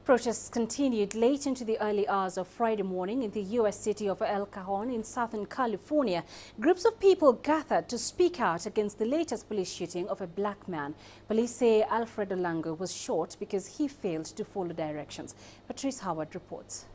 Protests continued late into the early hours of Friday morning in the U.S. city of El Cajon in Southern California. Groups of people gathered to speak out against the latest police shooting of a black man. Police say Alfred Olango was shot because he failed to follow directions. Patrice Howard reports.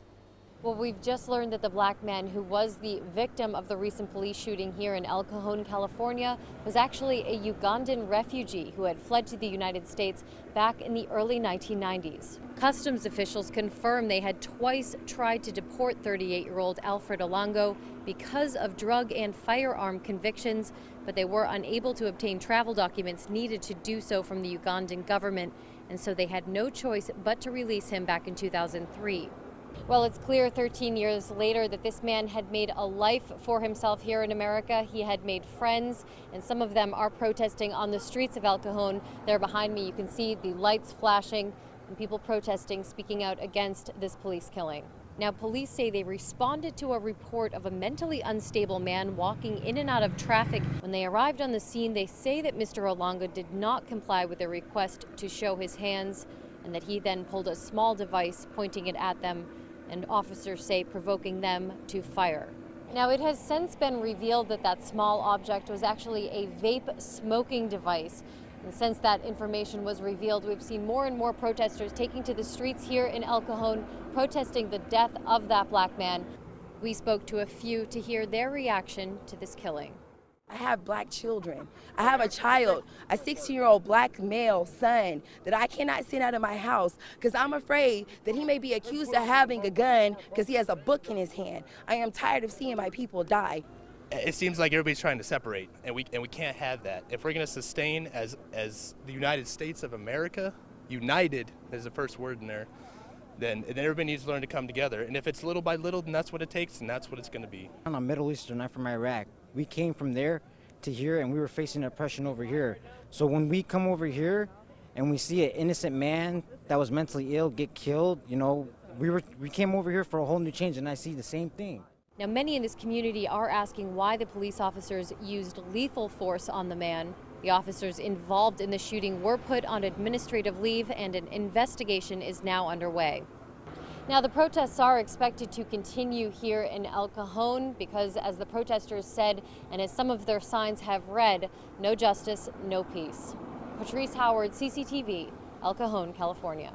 Well, we've just learned that the black man who was the victim of the recent police shooting here in El Cajon, California, was actually a Ugandan refugee who had fled to the United States back in the early 1990s. Customs officials confirmed they had twice tried to deport 38-year-old Alfred Olango because of drug and firearm convictions, but they were unable to obtain travel documents needed to do so from the Ugandan government, and so they had no choice but to release him back in 2003. Well, it's clear 13 years later that this man had made a life for himself here in America. He had made friends, and some of them are protesting on the streets of El Cajon. There behind me, you can see the lights flashing and people protesting, speaking out against this police killing. Now, police say they responded to a report of a mentally unstable man walking in and out of traffic. When they arrived on the scene, they say that Mr. Olango did not comply with their request to show his hands, and that he then pulled a small device, pointing it at them, and officers say provoking them to fire. Now, it has since been revealed that that small object was actually a vape smoking device. And since that information was revealed, we've seen more and more protesters taking to the streets here in El Cajon, protesting the death of that black man. We spoke to a few to hear their reaction to this killing. I have black children. I have a child, a 16-year-old black male son that I cannot send out of my house because I'm afraid that he may be accused of having a gun because he has a book in his hand. I am tired of seeing my people die. It seems like everybody's trying to separate, and we can't have that. If we're going to sustain as the United States of America, united is the first word in there, then everybody needs to learn to come together. And if it's little by little, then that's what it takes, and that's what it's going to be. I'm a Middle Eastern, I'm from Iraq. We came from there to here, and we were facing oppression over here. So when we come over here and we see an innocent man that was mentally ill get killed, you know, we came over here for a whole new change, and I see the same thing. Now, many in this community are asking why the police officers used lethal force on the man. The officers involved in the shooting were put on administrative leave, and an investigation is now underway. Now, the protests are expected to continue here in El Cajon because, as the protesters said, and as some of their signs have read, no justice, no peace. Patrice Howard, CCTV, El Cajon, California.